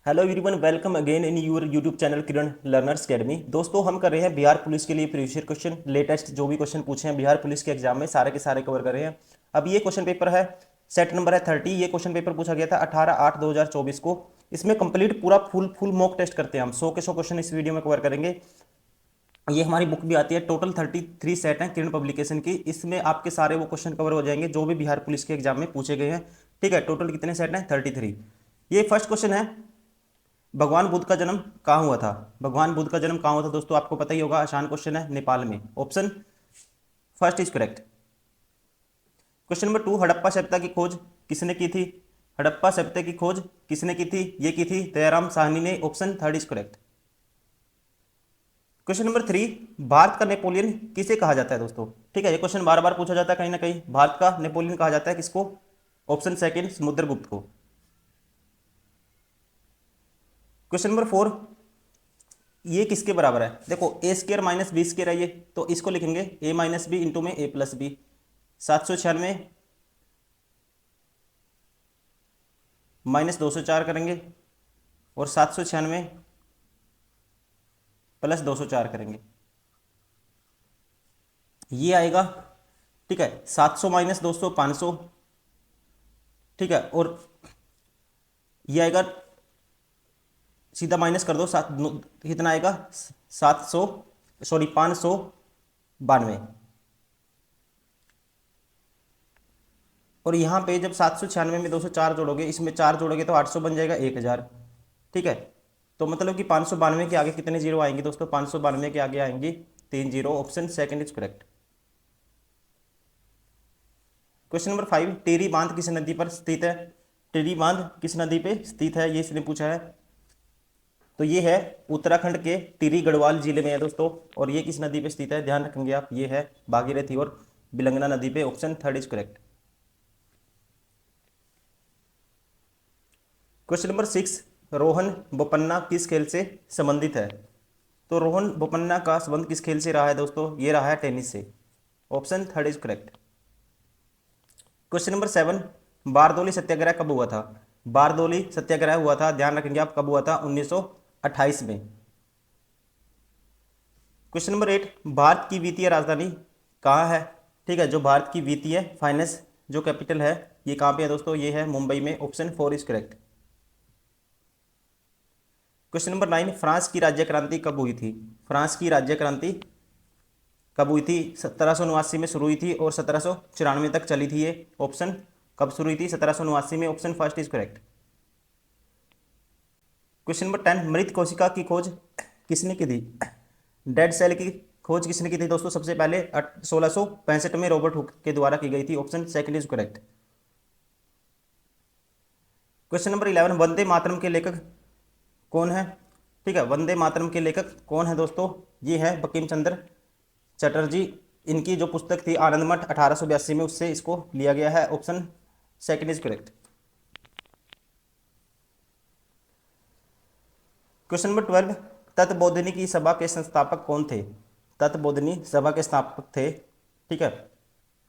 Hello everyone, welcome again in your YouTube channel Kiran learners academy. दोस्तों, हम कर रहे हैं बिहार पुलिस के लिए प्रीवियस ईयर क्वेश्चन। लेटेस्ट जो भी क्वेश्चन पूछे हैं बिहार पुलिस के एग्जाम में सारे के सारे कवर कर रहे हैं। अब ये क्वेश्चन पेपर है, सेट नंबर है 30। ये क्वेश्चन पेपर पूछा गया था 18/8/2024 को। इसमें कंप्लीट पूरा फुल मॉक टेस्ट करते हैं हम। 100 के 100 क्वेश्चन इस वीडियो में कवर करेंगे। ये हमारी बुक भी आती है, टोटल 33 सेट हैं किरण पब्लिकेशन की। इसमें आपके सारे वो क्वेश्चन कवर हो जाएंगे जो भी बिहार पुलिस के एग्जाम में पूछे गए हैं। ठीक है, टोटल कितने सेट हैं? 33। ये फर्स्ट क्वेश्चन है, भगवान बुद्ध का जन्म कहाँ हुआ था? भगवान बुद्ध का जन्म कहाँ हुआ था दोस्तों? आपको पता ही होगा, आसान क्वेश्चन है, नेपाल में। Option first is correct. Question number 2, Harappa सभ्यता की खोज किसने की थी? हड़प्पा सभ्यता की खोज किसने की थी? ये की थी दयाराम साहनी ने। Option third is correct. Question number 3, Bharat का नेपोलियन किसे कहा जाता है दोस्तों? ठीक है, ये क्वेश्चन बार बार पूछा जाता है कहीं ना कहीं। भारत का नेपोलियन कहा जाता है किसको? ऑप्शन सेकंड, समुद्रगुप्त को। क्वेश्चन नंबर 4, ये किसके बराबर है? देखो, ए स्केयर माइनस बी स्केयर है ये, तो इसको लिखेंगे ए माइनस बी इंटू में ए प्लस बी। 796 माइनस 204 करेंगे और 796 प्लस 204 करेंगे, ये आएगा। ठीक है, 700 माइनस 200 500। ठीक है, और ये आएगा, सीधा माइनस कर दो, कितना आएगा? 700, सॉरी 592। और यहाँ पे जब 796 में 204 जोड़ोगे, इसमें 4 जोड़ोगे तो 800 बन जाएगा, 1000। ठीक है, तो मतलब कि 592 के आगे कितने जीरो आएंगे दोस्तों? 592 के आगे आएंगी 3 zero. Option second is correct. Question number 5, टेरी बांध किस नदी पर स्थित है? टेरी बांध किस नदी पे स्थित है, ये इसने पूछा है। तो ये है उत्तराखंड के टिहरी गढ़वाल जिले में है दोस्तों। और ये किस नदी पे स्थित है, ध्यान रखेंगे आप, ये है भागीरथी और बिलंगना नदी पे। Option third is correct. Question number 6, Rohan Bopanna किस खेल से संबंधित है? तो रोहन बोपन्ना का संबंध किस खेल से रहा है दोस्तों? ये रहा है टेनिस से। Option third is correct. Question number 7, Bardoli Satyagraha कब हुआ था? बारदोली सत्याग्रह हुआ था, ध्यान रखेंगे आप, कब हुआ था? 1928 में। क्वेश्चन नंबर 8, भारत की वित्तीय राजधानी कहाँ है? ठीक है, जो भारत की वित्तीय फाइनेंस जो कैपिटल है, ये कहाँ पे है दोस्तों? ये है मुंबई में। Option four is correct. Question number 9, France की राज्य क्रांति कब हुई थी? फ्रांस की राज्य क्रांति कब हुई थी? 1789 में शुरू हुई थी और 1794 तक चली थी ये। ऑप्शन कब शुरू हुई थी? 1789 में। Option first is correct. Question number 10, मृत कोशिका की खोज किसने की थी? डेड सेल की खोज किसने की थी दोस्तों? सबसे पहले 1665 में रॉबर्ट हुक के द्वारा की गई थी। Option second is correct. Question number 11, Vande Mataram के लेखक कौन है? ठीक है, वंदे मातरम के लेखक कौन है दोस्तों? ये है बंकिम चंद्र चटर्जी। इनकी जो पुस्तक थी आनंद मठ 1882 में, उससे इसको लिया गया है। Option second is correct. Question number 12, तत्बोधिनी की सभा के संस्थापक कौन थे? तत्बोधिनी सभा के स्थापक थे। ठीक है,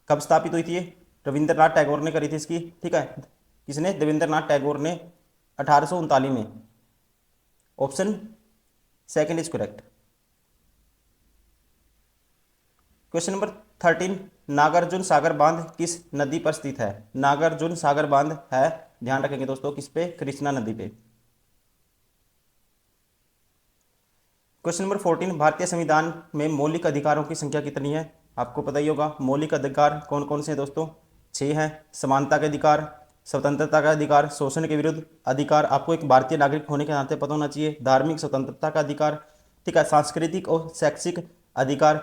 कब स्थापित हुई थी ये? रविंद्रनाथ टैगोर ने करी थी इसकी। ठीक है, किसने? रविंद्रनाथ टैगोर ने 1839 में। Option second is correct. Question number 13, Nagarjuna Sagar बांध किस नदी पर स्थित है? नागार्जुन सागर बांध है, ध्यान रखेंगे दोस्तों, किस पे? कृष्णा नदी पे। क्वेश्चन नंबर 14, भारतीय संविधान में मौलिक अधिकारों की संख्या कितनी है? आपको पता ही होगा। मौलिक अधिकार कौन कौन से हैं दोस्तों? 6 हैं। समानता का अधिकार, स्वतंत्रता का अधिकार, शोषण के विरुद्ध अधिकार, आपको एक भारतीय नागरिक होने के नाते पता होना चाहिए, धार्मिक स्वतंत्रता का अधिकार, ठीक है, सांस्कृतिक और शैक्षिक अधिकार,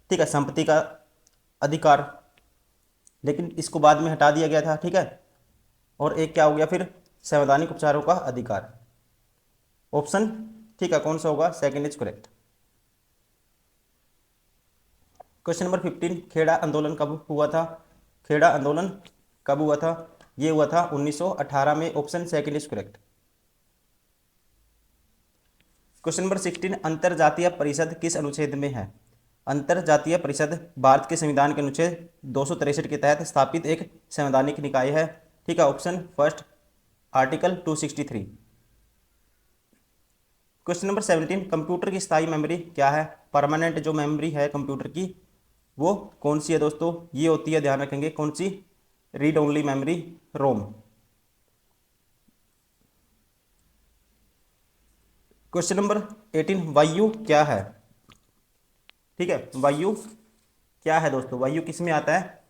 ठीक है, संपत्ति का अधिकार, लेकिन इसको बाद में हटा दिया गया था। ठीक है, और एक क्या हो गया फिर? संवैधानिक उपचारों का अधिकार। ऑप्शन, ठीक है, कौन सा होगा? Second is correct. Question number 15, Kheda आंदोलन कब हुआ था? खेड़ा आंदोलन कब हुआ था? ये हुआ था 1918 में। Option second is correct. Question number 16, अंतरजातीय परिषद किस अनुच्छेद में है? अंतरजातीय परिषद भारत के संविधान के अनुच्छेद 263 के तहत स्थापित एक संवैधानिक निकाय है। ठीक है, option first, article 263। Question number 17, computer की स्थायी मेमोरी क्या है? परमानेंट जो मेमोरी है कंप्यूटर की वो कौन सी है दोस्तों? ये होती है, ध्यान रखेंगे, कौन सी? रीड ओनली मेमोरी, रोम। क्वेश्चन नंबर 18, वायु क्या है? ठीक है, वायु क्या है दोस्तों? वायु किस में आता है?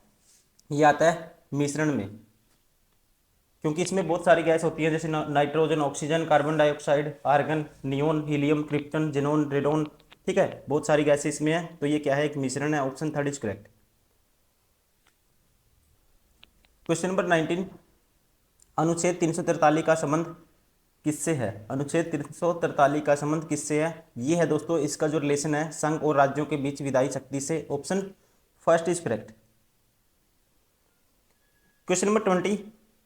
ये आता है मिश्रण में, क्योंकि इसमें बहुत सारी गैस होती है, जैसे nitrogen, oxygen, carbon dioxide, argon, neon, helium, krypton, xenon, radon. ठीक है, बहुत सारी गैसें इसमें है, तो ये क्या है? एक मिश्रण है। Option third is correct. Question number 19, अनुच्छेद 343 का संबंध किससे है? अनुच्छेद 343 का संबंध किससे है? ये है दोस्तों, इसका जो रिलेशन है संघ और राज्यों के बीच विधायी शक्ति से। Option first is correct. Question number 20,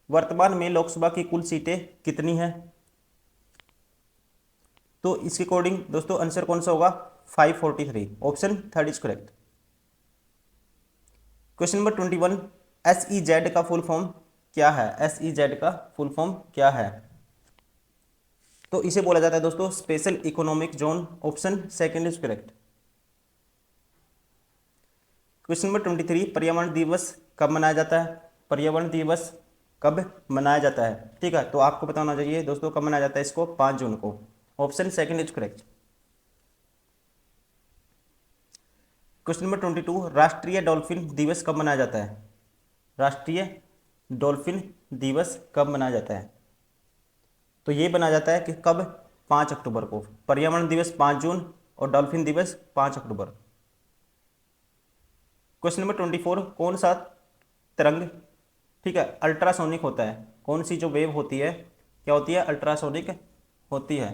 वर्तमान में लोकसभा की कुल सीटें कितनी हैं? तो इसके अकॉर्डिंग दोस्तों आंसर कौन सा होगा? 543। Option third is correct. Question number 21, SEZ का फुल फॉर्म क्या है? SEZ का फुल फॉर्म क्या है? तो इसे बोला जाता है दोस्तों special economic zone. Option second is correct. Question number 23, पर्यावरण दिवस कब मनाया जाता है? पर्यावरण दिवस कब मनाया जाता है? ठीक है, तो आपको पता होना चाहिए दोस्तों कब मनाया जाता है इसको? 5 जून को। Option second is correct. Question number 22, राष्ट्रीय डॉल्फिन दिवस कब मनाया जाता है? राष्ट्रीय डॉल्फिन दिवस कब मनाया जाता है? तो ये मनाया जाता है कि कब? 5 अक्टूबर को। पर्यावरण दिवस 5 जून और डॉल्फिन दिवस 5 अक्टूबर। क्वेश्चन नंबर 24, कौन सा तरंग, ठीक है, अल्ट्रासोनिक होता है? कौन सी जो वेव होती है क्या होती है? अल्ट्रासोनिक होती है।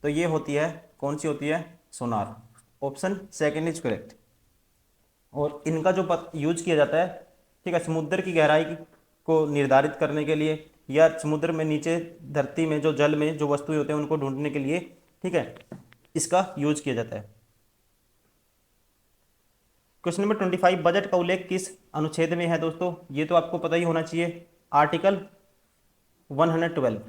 तो ये होती है, कौन सी होती है? Sonar. Option second is correct. और इनका जो यूज किया जाता है, ठीक है, समुद्र की गहराई को निर्धारित करने के लिए, या समुद्र में नीचे धरती में जो जल में जो वस्तुएं होते हैं उनको ढूंढने के लिए, ठीक है, इसका यूज किया जाता है। क्वेश्चन नंबर 25, बजट का उल्लेख किस अनुच्छेद में है दोस्तों? ये तो आपको पता ही होना चाहिए, आर्टिकल 112।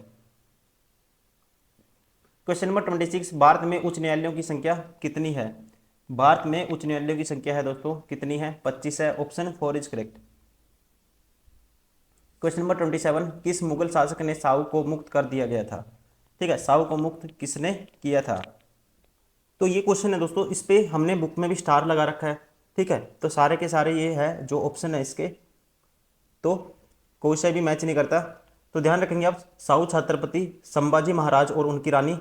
क्वेश्चन नंबर 26, भारत में उच्च न्यायालयों की संख्या कितनी है? भारत में उच्च न्यायालयों की संख्या है दोस्तों कितनी है? 25 है। Option four is correct. Question number 27, किस मुगल शासक ने साहू को मुक्त कर दिया गया था? ठीक है, साहू को मुक्त किसने किया था? तो ये क्वेश्चन है दोस्तों, इस पे हमने बुक में भी स्टार लगा रखा है। ठीक है, तो सारे के सारे ये है जो ऑप्शन है इसके, तो कोई सा भी मैच नहीं करता। तो ध्यान रखेंगे आप, साहू छत्रपति संभाजी महाराज और उनकी रानी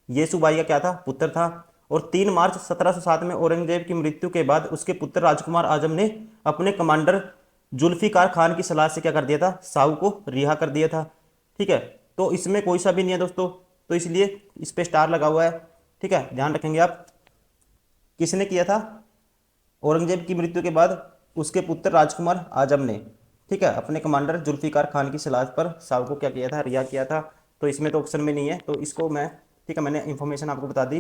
येसुबाई का क्या था? पुत्र था। और 3 मार्च 1707 में औरंगजेब की मृत्यु के बाद उसके पुत्र राजकुमार आजम ने अपने कमांडर जुल्फिकार खान की सलाह से क्या कर दिया था? साहू को रिहा कर दिया था। ठीक है, तो इसमें कोई सा भी नहीं है दोस्तों, तो इसलिए इस पे स्टार लगा हुआ है। ठीक है, ध्यान रखेंगे आप, किसने किया था? औरंगजेब की मृत्यु के बाद उसके पुत्र राजकुमार आजम ने, ठीक है, अपने कमांडर जुल्फिकार खान की सलाह पर साहू को क्या किया था? रिहा किया था। तो इसमें तो ऑप्शन में नहीं है, तो इसको मैं, ठीक है, मैंने इंफॉर्मेशन आपको बता दी।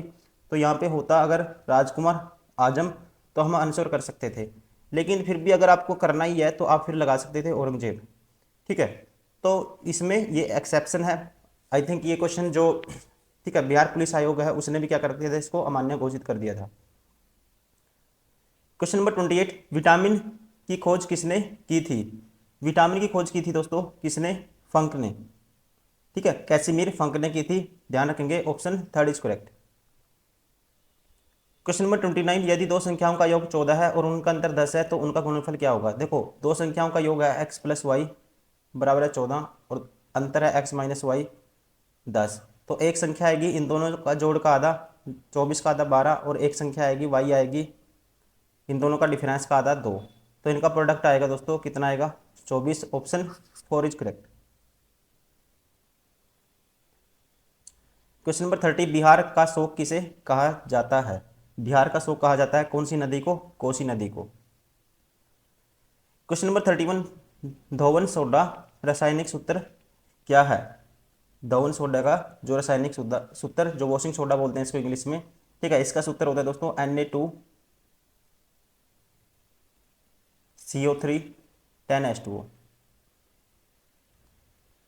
तो यहाँ पे होता अगर राजकुमार आजम तो हम आंसर कर सकते थे, लेकिन फिर भी अगर आपको करना ही है तो आप फिर लगा सकते थे औरंगजेब। ठीक है, तो इसमें ये एक्सेप्शन है। आई थिंक ये क्वेश्चन जो, ठीक है, बिहार पुलिस आयोग है उसने भी क्या कर दिया था? इसको अमान्य घोषित कर दिया था। क्वेश्चन नंबर 28, विटामिन की खोज किसने की थी? विटामिन की खोज की थी दोस्तों किसने? फंक ने। ठीक है, कैसिमिर फंक ने की थी। ध्यान रखेंगे, option third is correct. Question number 29, यदि दो संख्याओं का योग 14 है और उनका अंतर 10 है तो उनका गुणनफल क्या होगा? देखो, दो संख्याओं का योग है x प्लस वाई बराबर है 14 और अंतर है x माइनस वाई 10। तो एक संख्या आएगी इन दोनों का जोड़ का आधा, 24 का आधा 12, और एक संख्या आएगी y आएगी इन दोनों का डिफरेंस का आधा 2। तो इनका प्रोडक्ट आएगा दोस्तों कितना आएगा? 24। Option four is correct. Question number 30, Bihar का शोक किसे कहा जाता है? बिहार का शोक कहा जाता है कौन सी नदी को? कोसी नदी को। क्वेश्चन नंबर 31, धोवन सोडा रासायनिक सूत्र क्या है? धोवन सोडा का जो रासायनिक सूत्र, जो वॉशिंग सोडा बोलते हैं इसको इंग्लिश में, ठीक है, इसका सूत्र होता है दोस्तों Na2CO3 10H2O।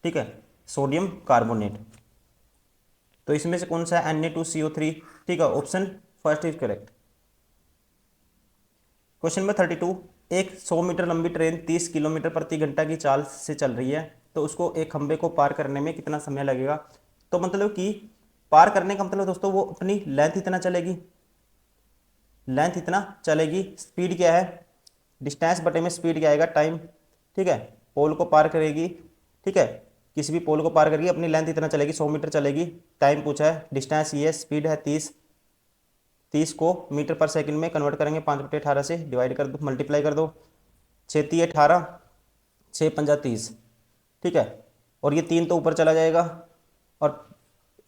ठीक है, सोडियम कार्बोनेट। तो इसमें से कौन सा है, Na2CO3। ठीक है, option first is correct. Question number 32, एक 100 मीटर लंबी ट्रेन 30 किलोमीटर प्रति घंटा की चाल से चल रही है, तो उसको एक खंबे को पार करने में कितना समय लगेगा। तो मतलब कि पार करने का मतलब दोस्तों वो अपनी लेंथ इतना चलेगी, लेंथ इतना चलेगी, स्पीड क्या है, डिस्टेंस बटे में स्पीड क्या आएगा, टाइम। ठीक है, पोल को पार करेगी, ठीक है, किसी भी पोल को पार करेगी, अपनी लेंथ इतना चलेगी, 100 मीटर चलेगी, टाइम पूछा है, डिस्टेंस ये, स्पीड है 30, 30 को मीटर पर सेकंड में कन्वर्ट करेंगे, 5/18 से डिवाइड कर दो, मल्टीप्लाई कर दो, 6×3=18, 6×5=30। ठीक है, और ये 3 तो ऊपर चला जाएगा, और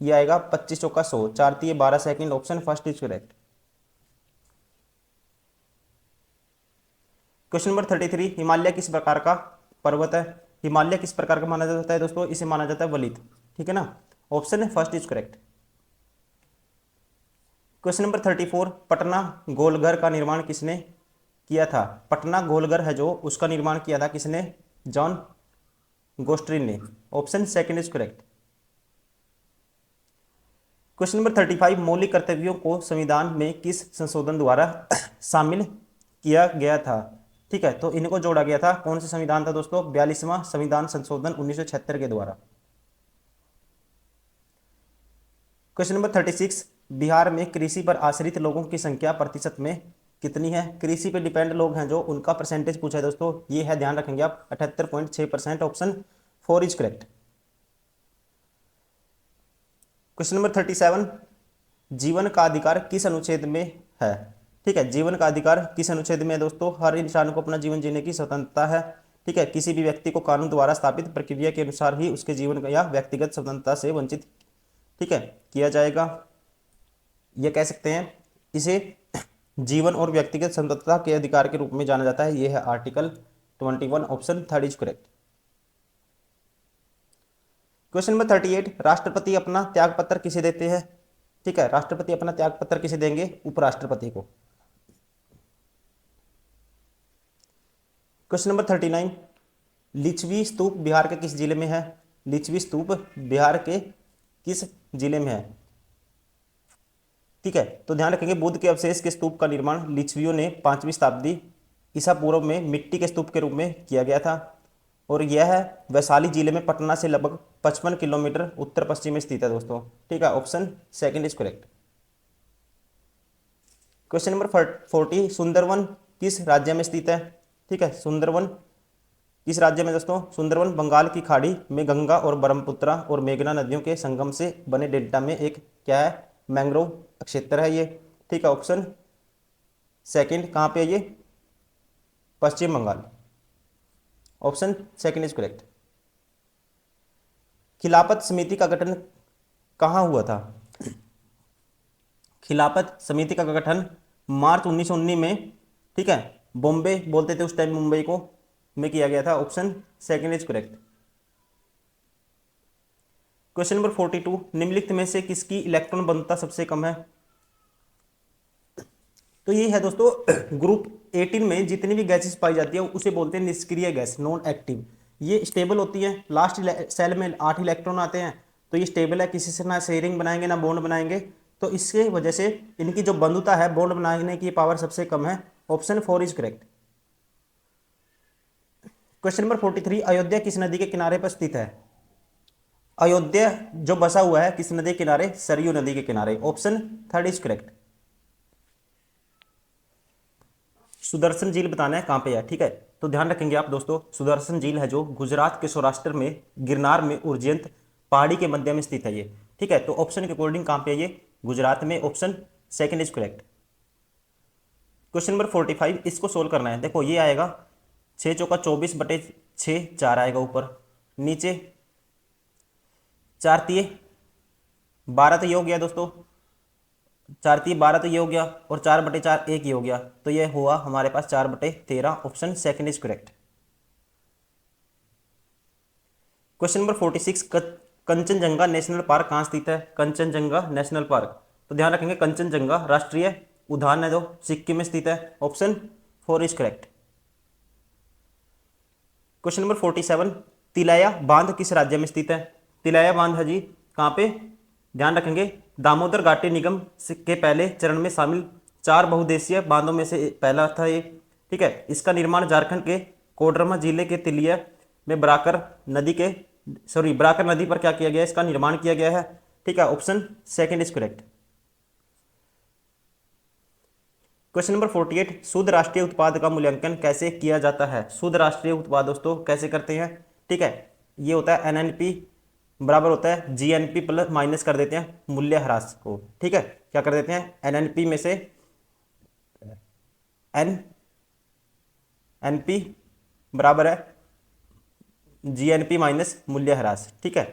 ये आएगा 25×4=100, 4×3=12 second, option first is correct. Question number 33, Himalaya किस प्रकार का पर्वत है। हिमालय किस प्रकार का माना जाता है दोस्तों, इसे माना जाता है वलित। ठीक है ना, option first is correct. Question number 34, Patna Golghar का निर्माण किसने किया था। पटना गोलघर है जो, उसका निर्माण किया था किसने, जॉन गोस्ट्रिन ने, option second is correct. Question number 35, मौलिक कर्तव्यों को संविधान में किस संशोधन द्वारा शामिल किया गया था। ठीक है, तो इनको जोड़ा गया था, कौन सा संविधान था दोस्तों, 42वां संविधान संशोधन 1976 के द्वारा। क्वेश्चन नंबर 36, बिहार में कृषि पर आश्रित लोगों की संख्या प्रतिशत में कितनी है। कृषि पे डिपेंड लोग हैं जो, उनका परसेंटेज पूछा है दोस्तों, ये है, ध्यान रखेंगे आप, 78.6%, option 4 is correct. Question number 37, जीवन का अधिकार किस अनुच्छेद में है। ठीक है, जीवन का अधिकार किस अनुच्छेद में है दोस्तों, हर इंसान को अपना जीवन जीने की स्वतंत्रता है। ठीक है, किसी भी व्यक्ति को कानून द्वारा स्थापित प्रक्रिया के अनुसार ही उसके जीवन या व्यक्तिगत स्वतंत्रता से वंचित, ठीक है, किया जाएगा। यह कह सकते हैं इसे जीवन और व्यक्तिगत स्वतंत्रता के अधिकार के रूप में जाना जाता है। यह है article 21, option third is correct. Question number 38, राष्ट्रपति अपना त्यागपत्र किसे देते हैं। ठीक है, राष्ट्रपति अपना त्यागपत्र किसे देंगे, उपराष्ट्रपति को। क्वेश्चन नंबर 39, लिच्छवी स्तूप बिहार के किस जिले में है। लिच्छवी स्तूप बिहार के किस जिले में है। ठीक है, तो ध्यान रखेंगे, बुद्ध के अवशेष के स्तूप का निर्माण लिच्छवियों ने 5वीं शताब्दी ईसा पूर्व में मिट्टी के स्तूप के रूप में किया गया था, और यह है वैशाली जिले में पटना से लगभग 55 किलोमीटर उत्तर पश्चिम में स्थित है दोस्तों। ठीक है, option second is correct. Question number 40, Sundarban किस राज्य में स्थित है। ठीक है, सुंदरवन किस राज्य में दोस्तों, सुंदरवन बंगाल की खाड़ी में गंगा और ब्रह्मपुत्रा और मेघना नदियों के संगम से बने डेल्टा में एक क्या है, मैंग्रोव क्षेत्र है ये। ठीक है, ऑप्शन सेकंड, कहाँ पे है ये, Paschim Bengal, option second is correct. Khilafat समिति का गठन कहाँ हुआ था। खिलाफत समिति का गठन मार्च 1919 में, ठीक है, बॉम्बे बोलते थे उस टाइम मुंबई को, में किया गया था, option second is correct. Question number 42, निम्नलिखित में से किसकी इलेक्ट्रॉन बंधुता सबसे कम है। तो ये है दोस्तों, ग्रुप 18 में जितनी भी गैसेस पाई जाती है उसे बोलते हैं निष्क्रिय गैस, नॉन एक्टिव। ये स्टेबल होती है, लास्ट सेल में 8 इलेक्ट्रॉन आते हैं, तो ये स्टेबल है, किसी से ना शेयरिंग बनाएंगे ना बॉन्ड बनाएंगे, तो इसके वजह से इनकी जो बंधुता है, बॉन्ड बनाने की पावर सबसे कम है, option 4 is correct. Question number 43, Ayodhya किस नदी के किनारे पर स्थित है। अयोध्या जो बसा हुआ है किस नदी के किनारे, सरयू नदी के किनारे, option third is correct. Sudarshan झील बताना है कहां पे है। ठीक है, तो ध्यान रखेंगे आप दोस्तों, सुदर्शन झील है जो गुजरात के सौराष्ट्र में गिरनार में उज्जैन पहाड़ी के मध्य में स्थित है ये। ठीक है, तो ऑप्शन के अकॉर्डिंग कहां पे है ये, गुजरात में, option second is correct. Question number 45, इसको सोल्व करना है। देखो ये आएगा 6 चौका 24/6, 4 आएगा ऊपर, नीचे 4 तिये 12, तो ये हो गया दोस्तों, 4 तिये 12, तो ये हो गया, और 4/4 1 ही हो गया, तो ये हुआ हमारे पास 4/13, option second is correct. Question number 46, Kanchenjunga national park कहाँ स्थित है। कंचनजंगा नेशनल पार्क, तो ध्यान रखेंगे कंचनजंगा राष्ट्रीय उद्यान है जो सिक्किम में स्थित है, option 4 is correct. Question number 47, Tilaiya बांध किस राज्य में स्थित है। तिलैया बांध है जी कहाँ पे, ध्यान रखेंगे दामोदर घाटी निगम के पहले चरण में शामिल 4 बहुउद्देशीय बांधों में से पहला था ये। ठीक है, इसका निर्माण झारखंड के कोडरमा जिले के तिलिया में बराकर नदी पर क्या किया गया, इसका निर्माण किया गया है। ठीक है, option second is correct. Question number 48, शुद्ध राष्ट्रीय उत्पाद का मूल्यांकन कैसे किया जाता है। शुद्ध राष्ट्रीय उत्पाद दोस्तों कैसे करते हैं। ठीक है, ये होता है एनएनपी बराबर होता है जीएनपी प्लस माइनस कर देते हैं मूल्य ह्रास को। ठीक है, क्या कर देते हैं, एनएनपी में से एनपी बराबर है जीएनपी माइनस मूल्य ह्रास। ठीक है,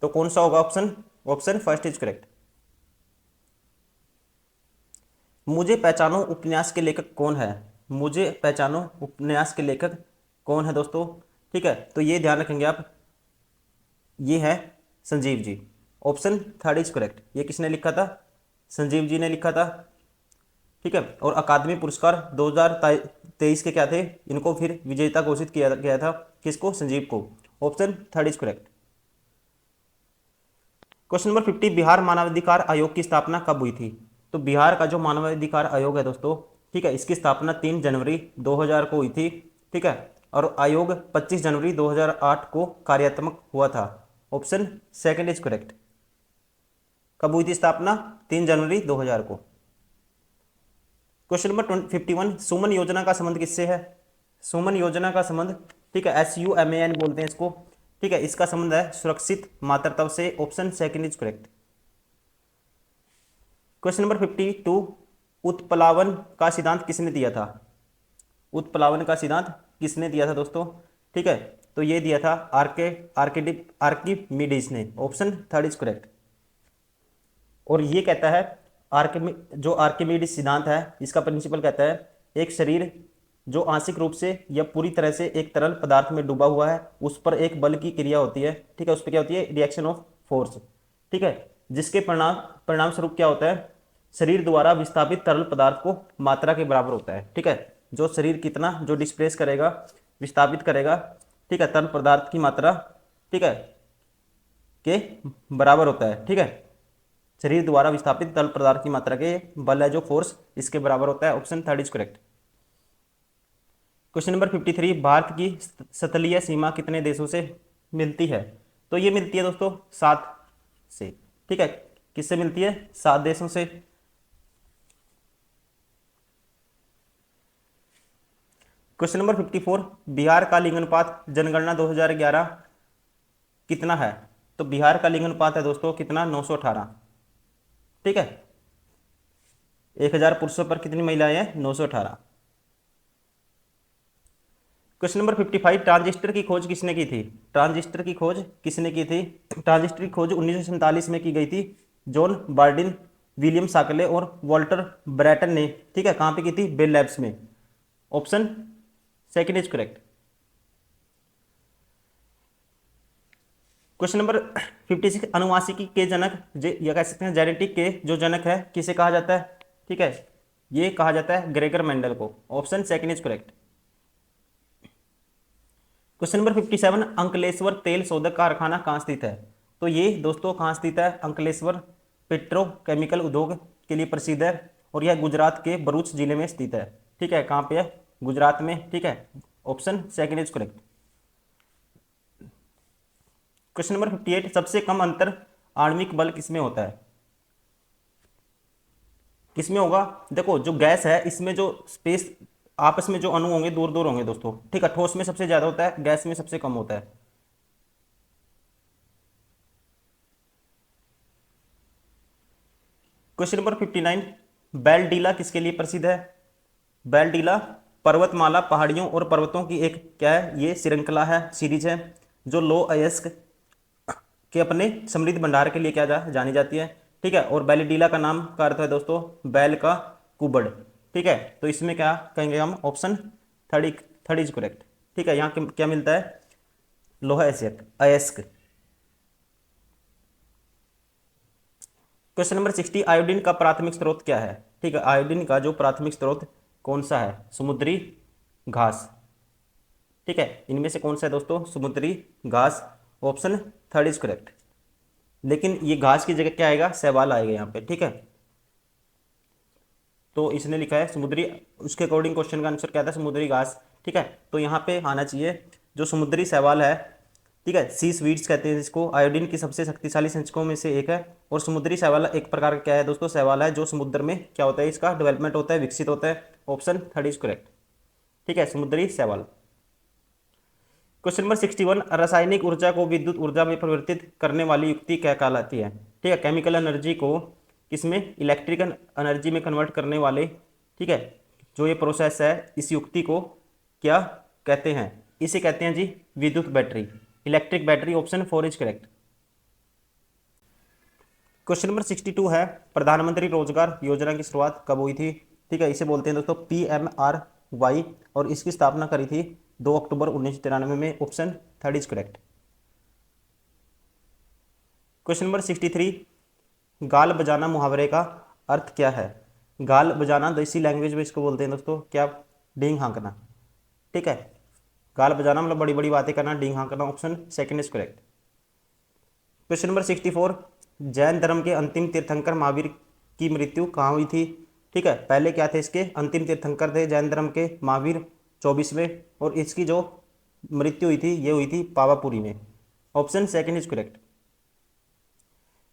तो कौन सा होगा ऑप्शन फर्स्ट इज करेक्ट। मुझे पहचानो उपन्यास के लेखक कौन है। मुझे पहचानो उपन्यास के लेखक कौन है दोस्तों। ठीक है, तो ये ध्यान रखेंगे आप, ये है Sanjeev ji. Option third is correct. ये किसने लिखा था, संजीव जी ने लिखा था। ठीक है, और अकादमी पुरस्कार 2023 के क्या थे, इनको फिर विजेता घोषित किया गया था, किसको, संजीव को। Option third is correct. Question number 50, Bihar मानवाधिकार आयोग की स्थापना कब हुई थी। तो बिहार का जो मानवाधिकार आयोग है दोस्तों, ठीक है, इसकी स्थापना 3 जनवरी 2000 को हुई थी। ठीक है, और आयोग 25 जनवरी 2008 को कार्यात्मक हुआ था। Option second is correct. कब हुई थी स्थापना, 3 जनवरी 2000 को। क्वेश्चन नंबर 51, सुमन योजना का संबंध किससे है। सुमन योजना का संबंध, ठीक है, SUMAN बोलते हैं इसको। ठीक है, इसका संबंध है सुरक्षित मातृत्व से। Option second is correct. Question number 52, उत्प्लावन का सिद्धांत किसने दिया था। उत्प्लावन का सिद्धांत किसने दिया था दोस्तों। ठीक है, तो ये दिया था आर्किमिडीज ने। Option third is correct. और ये कहता है जो आर्किमिडीज सिद्धांत है, इसका प्रिंसिपल कहता है एक शरीर जो आंशिक रूप से या पूरी तरह से एक तरल पदार्थ में डूबा हुआ है, उस पर एक बल की क्रिया होती है। ठीक है, उस पर क्या होती है, रिएक्शन ऑफ फोर्स। ठीक है, जिसके परिणाम स्वरूप क्या होता है, शरीर द्वारा विस्थापित तरल पदार्थ को मात्रा के बराबर होता है। ठीक है, जो शरीर कितना जो डिस्प्लेस करेगा, विस्थापित करेगा, ठीक है, तरल पदार्थ की मात्रा, ठीक है, के बराबर होता है। ठीक है, शरीर द्वारा विस्थापित तरल पदार्थ की मात्रा के बल है जो फोर्स, इसके बराबर होता है। Option third is correct. Question number 53, Bharat की सतलीय सीमा कितने देशों से मिलती है। तो ये मिलती है दोस्तों 7 से। ठीक है, किससे मिलती है, 7 देशों से। क्वेश्चन नंबर 54, बिहार का लिंगानुपात जनगणना 2011 कितना है। तो बिहार का लिंगानुपात है दोस्तों कितना, 918। ठीक है, 1000 पुरुषों पर कितनी महिलाएं हैं, 918। क्वेश्चन नंबर 55, ट्रांजिस्टर की खोज किसने की थी। ट्रांजिस्टर की खोज किसने की थी। ट्रांजिस्टर की खोज 1947 में की गई थी, जॉन बार्डिन, विलियम साकले और वॉल्टर ब्रैटन ने। ठीक है, कहां पे की थी, बेल लैब्स में। Option second is correct. Question number 56, अनुवांशिकी के जनक, या कह सकते हैं जेनेटिक के जो जनक है, किसे कहा जाता है। ठीक है, ये कहा जाता है ग्रेगर मेंडल को। Option second is correct. Question number 57, Ankleshwar तेल शोधक कारखाना कहाँ स्थित है। तो ये दोस्तों कहाँ स्थित है, अंकलेश्वर पेट्रोकेमिकल उद्योग के लिए प्रसिद्ध है, और यह गुजरात के भरूच जिले में स्थित है। ठीक है, कहाँ पे है, गुजरात में। ठीक है, option second is correct. Question number 58, सबसे कम अंतर आणविक बल किसमें होता है। किसमें होगा, देखो जो गैस है इसमें जो स्पेस आपस में जो अणु होंगे दूर दूर होंगे दोस्तों। ठीक है, ठोस में सबसे ज्यादा होता है, गैस में सबसे कम होता है। क्वेश्चन नंबर 59, बैलडीला किसके लिए प्रसिद्ध है। बैलडीला पर्वतमाला, पहाड़ियों और पर्वतों की एक क्या है, ये श्रृंखला है, सीरीज है, जो लो अयस्क के अपने समृद्ध भंडार के लिए क्या जानी जाती है। ठीक है, और बैलडीला का नाम का अर्थ है दोस्तों बैल का कुबड़। ठीक है, तो इसमें क्या कहेंगे हम, ऑप्शन थर्ड इज करेक्ट। ठीक है, यहाँ क्या मिलता है, लोहा अयस्क। क्वेश्चन नंबर 60, आयोडीन का प्राथमिक स्रोत क्या है। ठीक है, आयोडीन का जो प्राथमिक स्रोत कौन सा है, समुद्री घास। ठीक है, इनमें से कौन सा है दोस्तों, समुद्री घास। Option third is correct. लेकिन ये घास की जगह क्या आएगा, शैवाल आएगा यहाँ पे, ठीक है। तो इसने लिखा है समुद्री, उसके अकॉर्डिंग क्वेश्चन का आंसर क्या था, समुद्री घास, ठीक है। तो यहाँ पे आना चाहिए जो समुद्री शैवाल है, ठीक है, सी स्वीट्स कहते हैं जिसको, आयोडीन की सबसे शक्तिशाली संचकों में से एक है। और समुद्री शैवाल एक प्रकार का क्या है दोस्तों, शैवाल है जो समुद्र में क्या होता है, इसका डेवलपमेंट होता है, विकसित होता है। ऑप्शन 3 इज करेक्ट, ठीक है, समुद्री शैवाल। क्वेश्चन नंबर 61, रासायनिक ऊर्जा को विद्युत ऊर्जा में परिवर्तित करने वाली युक्ति क्या कहलाती है, ठीक है। केमिकल एनर्जी को किसमें, इलेक्ट्रिकल एनर्जी में कन्वर्ट करने वाले, ठीक है, जो ये प्रोसेस है, इस युक्ति को क्या कहते हैं, इसे कहते हैं जी विद्युत battery, electric battery. Option 4 is correct. Question number 62 है, प्रधानमंत्री रोजगार योजना की शुरुआत कब हुई थी, ठीक है, इसे बोलते हैं दोस्तों PMRY, और इसकी स्थापना करी थी 2 अक्टूबर 1993 में। Option 3 is correct. Question number 63, गाल बजाना मुहावरे का अर्थ क्या है, गाल बजाना देसी लैंग्वेज में इसको बोलते हैं दोस्तों क्या, डींग हाँकना, ठीक है। गाल बजाना मतलब बड़ी बड़ी बातें करना, डींग हाँकना। Option 2 is correct. Question number 64, Jain धर्म के अंतिम तीर्थंकर महावीर की मृत्यु कहाँ हुई थी, ठीक है। पहले क्या थे इसके, अंतिम तीर्थंकर थे जैन धर्म के महावीर 24वें, और इसकी जो मृत्यु हुई थी ये हुई थी पावापुरी में। Option 2 is correct.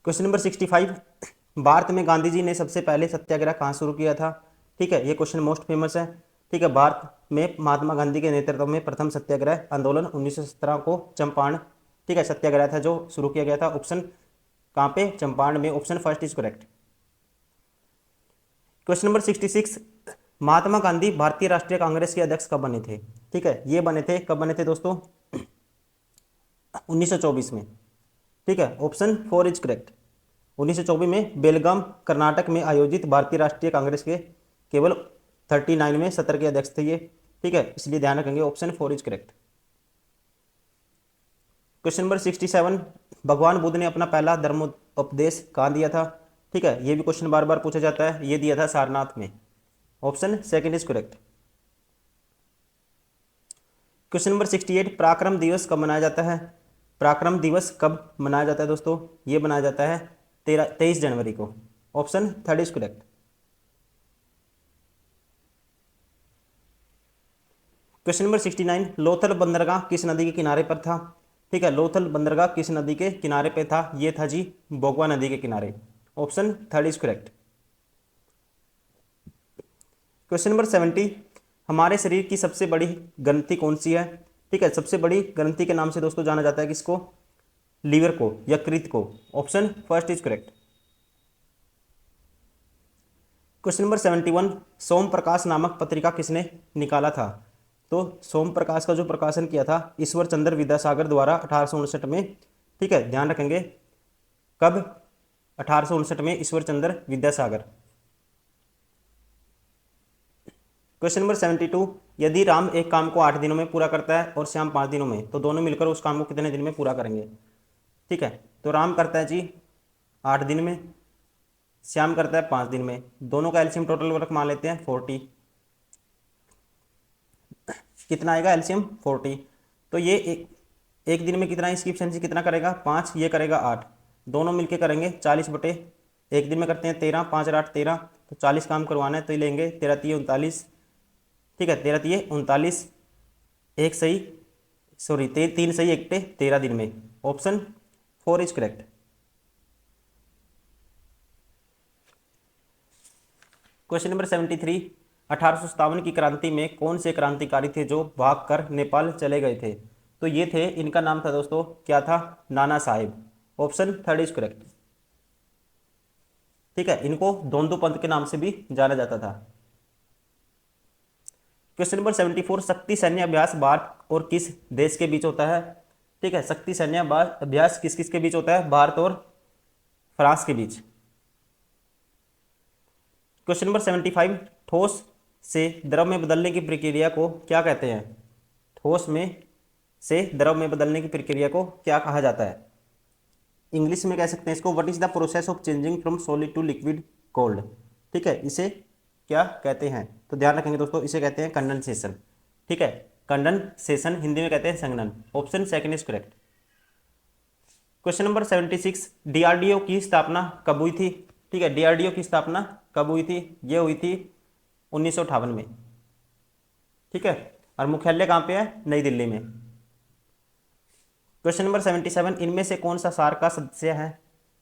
Question number 65, Bharat में गांधी जी ने सबसे पहले सत्याग्रह कहाँ शुरू किया था, ठीक है, ये क्वेश्चन मोस्ट फेमस है, ठीक है। भारत में महात्मा गांधी के नेतृत्व में प्रथम सत्याग्रह आंदोलन 1917 को चंपारण, ठीक है, सत्याग्रह था जो शुरू किया गया था। ऑप्शन कहाँ पे, चंपारण में। Option 1 is correct. Question number 66, Mahatma Gandhi भारतीय राष्ट्रीय कांग्रेस के अध्यक्ष कब बने थे, ठीक है, ये बने थे, कब बने थे दोस्तों, 1924 में, ठीक है। Option 4 is correct. 1924 में बेलगाम कर्नाटक में आयोजित भारतीय राष्ट्रीय कांग्रेस के केवल 39 में सत्र के अध्यक्ष थे ये, ठीक है, इसलिए ध्यान रखेंगे। Option 4 is correct. Question number 67, भगवान बुद्ध ने अपना पहला धर्मोपदेश कहाँ दिया था, ठीक है, ये भी क्वेश्चन बार बार पूछा जाता है, ये दिया था सारनाथ में। Option 2 is correct. Question number 68, पराक्रम दिवस कब मनाया जाता है, पराक्रम दिवस कब मनाया जाता है दोस्तों, ये मनाया जाता है 23 जनवरी को। Option 3 is correct. Question number 69, Lothal बंदरगाह किस नदी के किनारे पर था, ठीक है, लोथल बंदरगाह किस नदी के किनारे पे था, ये था जी बोगवा नदी के किनारे। Option 3 is correct. Question number 70, हमारे शरीर की सबसे बड़ी ग्रंथि कौन सी है, ठीक है, सबसे बड़ी ग्रंथि के नाम से दोस्तों जाना जाता है किसको, लीवर को, यकृत को। Option 1 is correct. Question number 71, सोम प्रकाश नामक पत्रिका किसने निकाला था, तो सोम प्रकाश का जो प्रकाशन किया था ईश्वर चंद्र विद्यासागर द्वारा 1859 में, ठीक है, ध्यान रखेंगे कब, 1859 में ईश्वर चंद्र विद्यासागर। क्वेश्चन नंबर 72, यदि राम एक काम को 8 दिनों में पूरा करता है और श्याम 5 दिनों में, तो दोनों मिलकर उस काम को कितने दिन में पूरा करेंगे, ठीक है। तो राम करता है जी 8 दिन में, श्याम करता है 5 दिन में, दोनों का एलसीएम टोटल वर्क मान लेते हैं 40, कितना आएगा एलसीएम 40। तो ये एक दिन में कितना, इसकी एफिशिएंसी कितना करेगा 5, ये करेगा 8, दोनों मिलके करेंगे 40 बटे, एक दिन में करते हैं 13, 5 और 8 13, तो 40 काम करवाना है तो ये लेंगे 13 3 39, ठीक है, 13 3 39, एक सही, सॉरी 3 सही 1 टे 13 दिन में। Option 4 is correct. Question number 73, 1857 की क्रांति में कौन से क्रांतिकारी थे जो भाग कर नेपाल चले गए थे, तो ये थे, इनका नाम था दोस्तों क्या था, Nana Saheb. Option 3 is correct, ठीक है, इनको दोंदू पंत के नाम से भी जाना जाता था। क्वेश्चन नंबर 74, शक्ति सैन्य अभ्यास भारत और किस देश के बीच होता है, ठीक है, शक्ति सैन्य अभ्यास किस किस के बीच होता है, भारत और फ्रांस के बीच। क्वेश्चन नंबर 75, ठोस से द्रव में बदलने की प्रक्रिया को क्या कहते हैं, ठोस में से द्रव में बदलने की प्रक्रिया को क्या कहा जाता है, इंग्लिश में कह सकते हैं इसको, what is the process of changing from solid to liquid cold, ठीक है, इसे क्या कहते हैं, तो ध्यान रखेंगे दोस्तों, इसे कहते हैं कंडेंसेशन, ठीक है, कंडेंसेशन हिंदी में कहते हैं संघनन। Option 2 is correct. Question number 76, DRDO की स्थापना कब हुई थी? ठीक है, डीआरडीओ की स्थापना कब हुई थी? ये हुई थी 1958 में। ठीक है, और मुख्यालय कहाँ पे है? नई दिल्ली में। क्वेश्चन नंबर 77, इनमें से कौन सा सार्क का सदस्य है?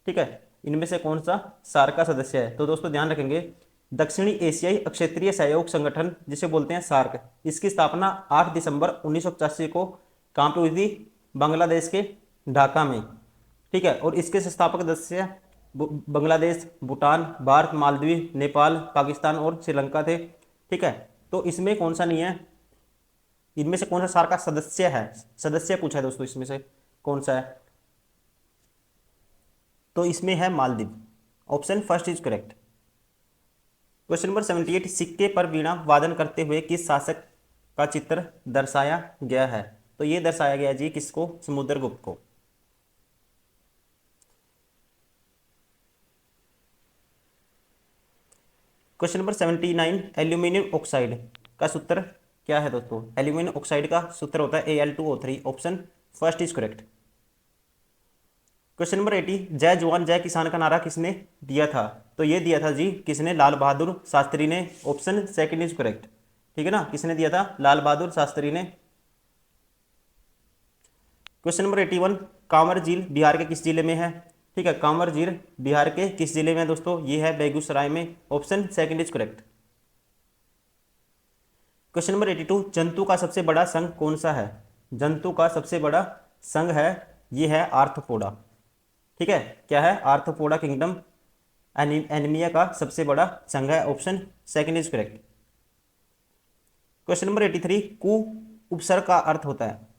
ठीक है, इनमें से कौन सा सार्क का सदस्य है? तो दोस्तों ध्यान रखेंगे, दक्षिणी एशियाई क्षेत्रीय सहयोग संगठन जिसे बोलते हैं सार्क, इसकी स्थापना 8 दिसंबर 1985 को कहाँ पे हुई थी? बांग्लादेश के ढाका में। ठीक है, और इसके संस्थापक सदस्य बांग्लादेश, भूटान, भारत, मालदीव, नेपाल, पाकिस्तान और श्रीलंका थे। ठीक है, तो इसमें कौन सा नहीं है? इनमें से कौन सा सार्क का सदस्य है? सदस्य पूछा है दोस्तों, इसमें से कौन सा है? तो इसमें है Maldives. Option first is correct. Question number 78, सिक्के पर वीणा वादन करते हुए किस शासक का चित्र दर्शाया गया है? तो ये दर्शाया गया जी किसको? समुद्रगुप्त को। क्वेश्चन नंबर 79, एल्यूमिनियम ऑक्साइड का सूत्र क्या है दोस्तों? एल्यूमिनियम ऑक्साइड का सूत्र होता है Al2O3। Option first is correct. Question number 80, जय जवान जय किसान का नारा किसने दिया था? तो ये दिया था जी किसने? लाल बहादुर शास्त्री ने। Option second is correct. ठीक है ना, किसने दिया था? लाल बहादुर शास्त्री ने। क्वेश्चन नंबर 81, कांवर झील बिहार के किस जिले में है? ठीक है, कांवर झील बिहार के किस जिले में है दोस्तों? ये है बेगूसराय में। Option second is correct. Question number 82, जंतु का सबसे बड़ा संघ कौन सा है? जंतु का सबसे बड़ा संघ है, ये है आर्थ्रोपोडा। ठीक है, क्या है? आर्थ्रोपोडा किंगडम एनिमिया का सबसे बड़ा संघ है। Option second is correct. Question number 83, कु उपसर्ग का अर्थ होता है?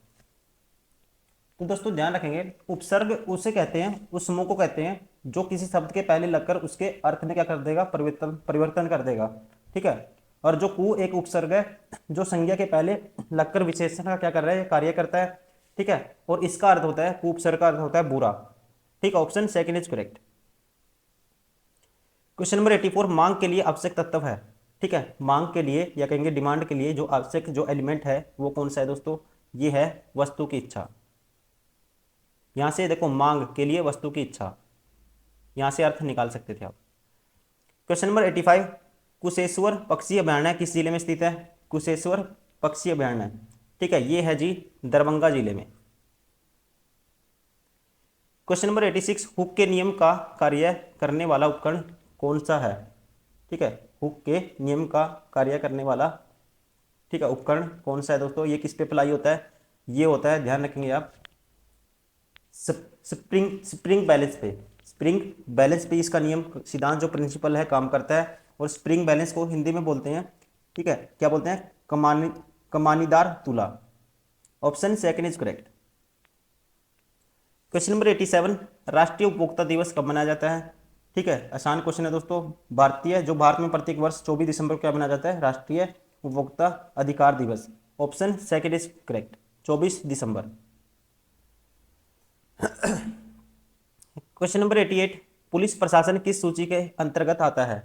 तो दोस्तों ध्यान रखेंगे, उपसर्ग उसे कहते हैं, उस समूह को कहते हैं जो किसी शब्द के पहले लगकर उसके अर्थ में क्या कर देगा? परिवर्तन कर देगा। ठीक है, और जो कु एक उपसर्ग है जो संज्ञा के पहले लगकर विशेषण का क्या कर रहा है? कार्य करता है। ठीक है, और इसका अर्थ होता है, कु उपसर्ग का अर्थ होता है बुरा। ठीक है, option second is correct. Question number 84, मांग के लिए आवश्यक तत्व है? ठीक है, मांग के लिए या कहेंगे डिमांड के लिए जो आवश्यक जो एलिमेंट है वो कौन सा है दोस्तों? ये है वस्तु की इच्छा। यहां से देखो, मांग के लिए वस्तु की इच्छा, यहां से अर्थ निकाल सकते थे आप। क्वेश्चन नंबर 85, कुशेश्वर पक्षी अभयारण्य किस जिले में स्थित है? कुशेश्वर पक्षी अभयारण्य, ठीक है, ये है जी दरभंगा जिले में। क्वेश्चन नंबर 86, हुक के नियम का कार्य करने वाला उपकरण कौन सा है? ठीक है, हुक के नियम का कार्य करने वाला, ठीक है, उपकरण कौन सा है दोस्तों? ये किस पे अप्लाई होता है? ये होता है, ध्यान रखेंगे आप, स्प्रिंग बैलेंस पे। स्प्रिंग बैलेंस पे इसका नियम सिद्धांत जो प्रिंसिपल है काम करता है। और स्प्रिंग बैलेंस को हिंदी में बोलते हैं, ठीक है, क्या बोलते हैं? कमानीदार तुला। Option second is correct. Question number 87, राष्ट्रीय उपभोक्ता दिवस कब मनाया जाता है? ठीक है, आसान क्वेश्चन है दोस्तों। भारतीय जो भारत में प्रत्येक वर्ष 24 दिसंबर को क्या मनाया जाता है? राष्ट्रीय उपभोक्ता अधिकार दिवस। Option second is correct, 24 December. Question number 88, police प्रशासन किस सूची के अंतर्गत आता है?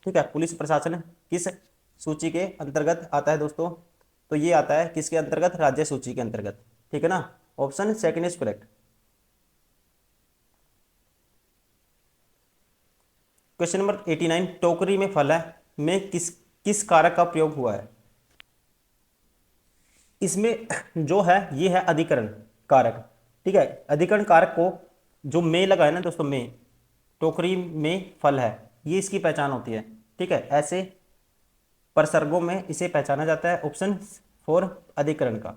ठीक है, पुलिस प्रशासन किस सूची के अंतर्गत आता है दोस्तों? तो ये आता है किसके अंतर्गत? राज्य सूची के अंतर्गत। ठीक है ना, option second is correct. Question number 89, टोकरी में फल है में किस किस कारक का प्रयोग हुआ है? इसमें जो है ये है अधिकरण कारक। ठीक है, अधिकरण कारक को जो में लगा है ना दोस्तों, में, टोकरी में फल है, ये इसकी पहचान होती है। ठीक है, ऐसे प्रसर्गों में इसे पहचाना जाता है। ऑप्शन फोर अधिकरण का।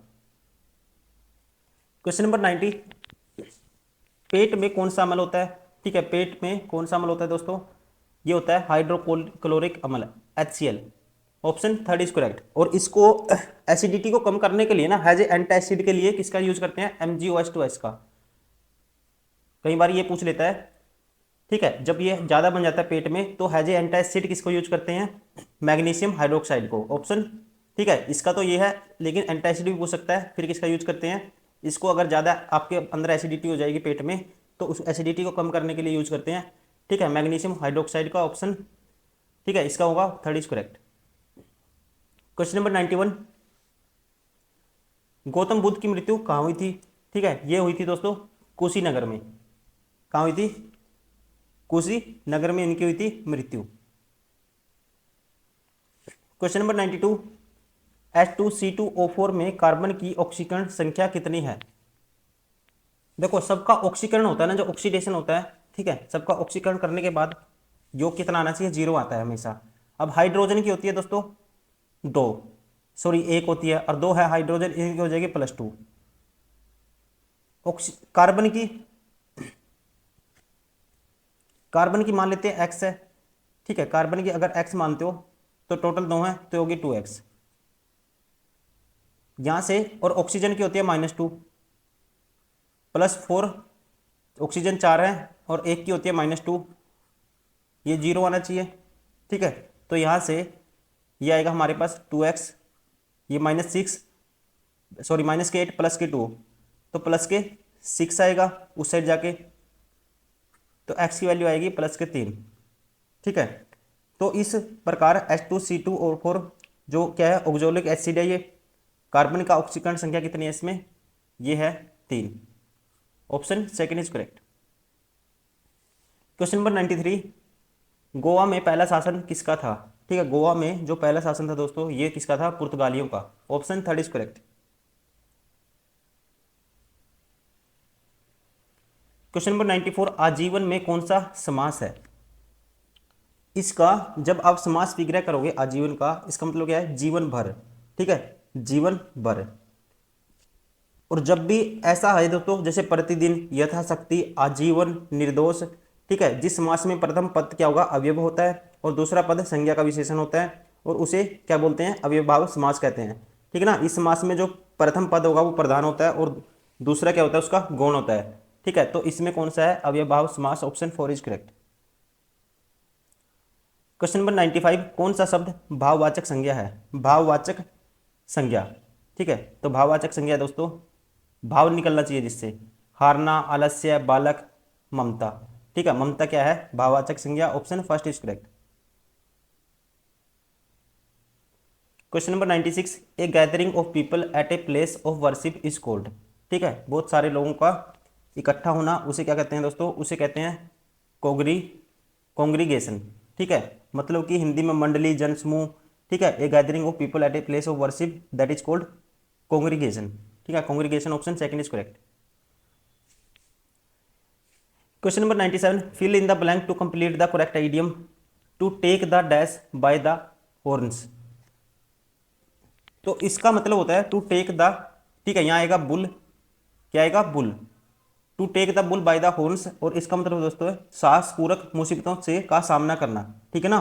क्वेश्चन नंबर 90, पेट में कौन सा अम्ल होता है? ठीक है, पेट में कौन सा अम्ल होता है दोस्तों? ये होता है हाइड्रोक्लोरिक अम्ल, HCl। Option third is correct. और इसको एसिडिटी को कम करने के लिए ना, एज ए एंटासिड के लिए किसका यूज करते हैं? MgOH2S का। कई बार ये पूछ लेता है। ठीक है, जब ये ज़्यादा बन जाता है पेट में तो हैज ए एंटासिड किसको यूज करते हैं? मैग्नीशियम हाइड्रोक्साइड को। ऑप्शन, ठीक है, इसका तो ये है, लेकिन एंटासिड भी पूछ सकता है, फिर किसका यूज करते हैं? इसको अगर ज़्यादा आपके अंदर एसिडिटी हो जाएगी पेट में तो उस एसिडिटी को कम करने के लिए यूज करते हैं। ठीक है, मैग्नीशियम हाइड्रोक्साइड का। ऑप्शन, ठीक है, इसका होगा third is correct. Question number 91, Gautam Buddha की मृत्यु कहाँ हुई थी? ठीक है, ये हुई थी दोस्तों कुशीनगर में। कहाँ हुई थी? कुशीनगर में इनकी हुई थी मृत्यु। क्वेश्चन नंबर 92, H2C2O4 में कार्बन की ऑक्सीकरण संख्या कितनी है? देखो सबका ऑक्सीकरण होता है ना, जो ऑक्सीडेशन होता है, ठीक है, सबका ऑक्सीकरण करने के बाद योग कितना आना चाहिए? 0 आता है हमेशा। अब हाइड्रोजन की होती है दोस्तों 2, सॉरी 1 होती है, और 2 है हाइड्रोजन, इनकी हो जाएगी +2। कार्बन की मान लेते हैं x है, ठीक है, कार्बन की अगर x मानते हो तो टोटल 2 है तो होगी 2x यहां से, और ऑक्सीजन की होती है -2 +4, ऑक्सीजन 4 है और 1 की होती है -2, ये 0 आना चाहिए, ठीक है। तो यहाँ से ये आएगा हमारे पास 2x, ये -6, सॉरी -8 +2, तो +6 आएगा उस साइड जाके, तो x की वैल्यू आएगी +3, ठीक है। तो इस प्रकार H2C2O4 जो क्या है, ऑक्जेलिक एसिड है, ये कार्बन का ऑक्सीकरण संख्या कितनी है इसमें? ये है 3। Option second is correct. Question number 93, Goa में पहला शासन किसका था? ठीक है, गोवा में जो पहला शासन था दोस्तों, ये किसका था? पुर्तगालियों का। Option third is correct. Question number 94, आजीवन में कौन सा समास है? इसका जब आप समास विग्रह करोगे आजीवन का, इसका मतलब क्या है? जीवन भर, ठीक है, जीवन भर। और जब भी ऐसा है दोस्तों, जैसे प्रतिदिन, यथाशक्ति, आजीवन, निर्दोष, ठीक है, जिस समास में प्रथम पद क्या होगा? अवयव होता है, और दूसरा पद संज्ञा का विशेषण होता है, और उसे क्या बोलते हैं? अव्ययभाव समास कहते हैं, ठीक है ना। इस समास में जो प्रथम पद होगा वो प्रधान होता है, और दूसरा क्या होता है? उसका गौण होता है, ठीक है। तो इसमें कौन सा है? अव्ययभाव समास। Option 4 is correct. Question number 95, कौन सा शब्द भाववाचक संज्ञा है? भाववाचक संज्ञा, ठीक है, तो भाववाचक संज्ञा दोस्तों, भाव निकलना चाहिए जिससे, हारना, आलस्य, बालक, ममता, ठीक है, ममता क्या है? भाववाचक संज्ञा। Option first is correct. Question number 96, A gathering of people at a place of worship is called, ठीक है, बहुत सारे लोगों का इकट्ठा होना, उसे क्या कहते हैं दोस्तों? उसे कहते हैं कॉन्ग्रीगेशन, ठीक है, मतलब कि हिंदी में मंडली, जनसमूह, ठीक है। A gathering of people at a place of worship that is called congregation, ठीक है, congregation. Option second is correct. Question number 97, fill in the blank to complete the correct idiom to take the dash by the horns. तो इसका मतलब होता है to take the, ठीक है, यहाँ आएगा बुल, क्या आएगा? Bull, to take the bull by the horns, और इसका मतलब दोस्तों है साहस पूर्वक मुसीबतों से का सामना करना, ठीक है ना।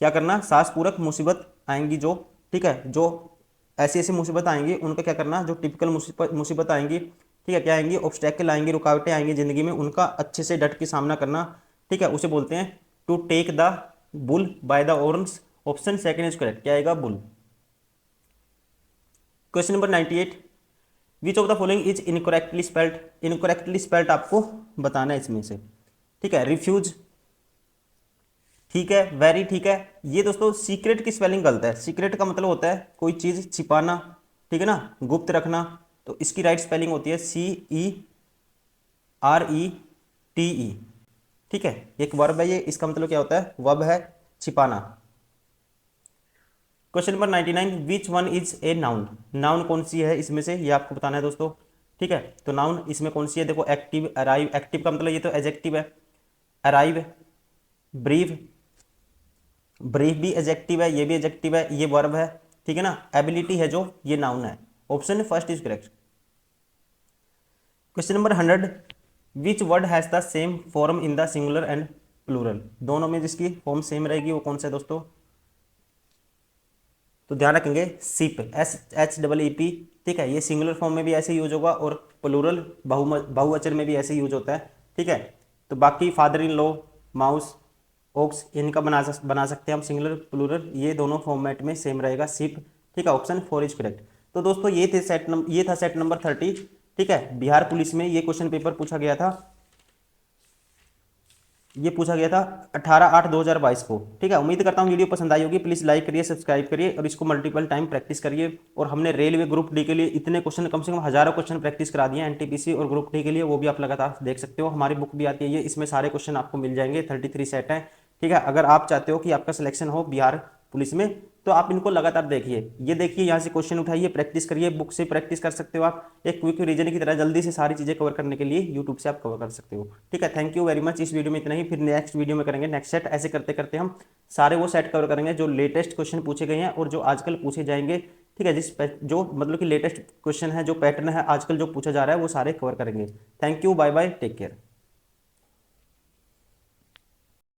क्या करना? साहस पूर्वक मुसीबत आएंगी जो, ठीक है, जो ऐसी ऐसी मुसीबत आएंगी उनका क्या करना? जो टिपिकल मुसीबत आएंगी, ठीक है, क्या आएंगी? ऑब्स्टेकल आएंगी, रुकावटें आएंगी जिंदगी में, उनका अच्छे से डट के सामना करना, ठीक है, उसे बोलते हैं to take the bull by the horns. Option second is correct, क्या आएगा? Bull. Question number 98, which of the following is incorrectly spelled? Incorrectly spelled आपको बताना है इसमें से, ठीक है। रिफ्यूज, ठीक है, वेरी, ठीक है। ये दोस्तों सीक्रेट की स्पेलिंग गलत है। सीक्रेट का मतलब होता है कोई चीज छिपाना, ठीक है ना, गुप्त रखना, तो इसकी राइट स्पेलिंग होती है CERETE, ठीक है, एक वर्ब है ये, इसका मतलब क्या होता है? वर्ब है छिपाना। Question number 99, which one is a noun? Noun कौन सी है इसमें से? ये आपको बताना है दोस्तों, ठीक है। तो नाउन इसमें कौन सी है? देखो, एक्टिव, अराइव, एक्टिव का मतलब ये तो एडजेक्टिव है, अराइव, ब्रीव, ब्रीफ भी एडजेक्टिव है, ये भी एडजेक्टिव है, ये वर्ब है, ठीक है ना। एबिलिटी है जो, ये नाउन है। Option first is correct. Question number 100, which word has the same form in the singular and plural? दोनों में जिसकी फॉर्म सेम रहेगी वो कौन सा है दोस्तों? तो ध्यान रखेंगे, सिप, SHEEP, ठीक है, ये सिंगुलर फॉर्म में भी ऐसे यूज होगा, और प्लूरल बहुवचन में भी ऐसे यूज होता है, ठीक है। तो बाकी father in law, mouse, ox, इनका बना सकते हैं हम सिंगुलर प्लूरल, ये दोनों फॉर्मेट में सेम रहेगा, सिप, ठीक है। Option 4 is correct. तो दोस्तों ये था सेट नंबर 30, ठीक है। बिहार पुलिस में ये क्वेश्चन पेपर पूछा गया था। ये पूछा गया था 18/8/2022 को। ठीक है, उम्मीद करता हूँ वीडियो पसंद आई होगी। प्लीज़ लाइक करिए, सब्सक्राइब करिए और इसको मल्टीपल टाइम प्रैक्टिस करिए। और हमने रेलवे ग्रुप डी के लिए इतने क्वेश्चन, कम से कम हज़ारों क्वेश्चन प्रैक्टिस करा दिए हैं एनटीपीसी और ग्रुप डी के लिए, वो भी आप लगातार देख सकते हो। हमारी बुक भी आती है ये, इसमें सारे क्वेश्चन आपको मिल जाएंगे, 33 सेट हैं। ठीक है, अगर आप चाहते हो कि आपका सिलेक्शन हो बिहार पुलिस में तो आप इनको लगातार देखिए। ये देखिए, यहाँ से क्वेश्चन उठाइए, प्रैक्टिस करिए, बुक से प्रैक्टिस कर सकते हो आप। एक क्विक रीजन की तरह जल्दी से सारी चीज़ें कवर करने के लिए यूट्यूब से आप कवर कर सकते हो। ठीक है, थैंक यू वेरी मच। इस वीडियो में इतना ही, फिर नेक्स्ट वीडियो में करेंगे नेक्स्ट सेट। ऐसे करते करते हम सारे वो सेट कवर करेंगे जो लेटेस्ट क्वेश्चन पूछे गए हैं और जो आजकल पूछे जाएंगे। ठीक है, जो मतलब कि लेटेस्ट क्वेश्चन है, जो पैटर्न है आजकल जो पूछा जा रहा है, वो सारे कवर करेंगे। Thank you, bye bye, take care.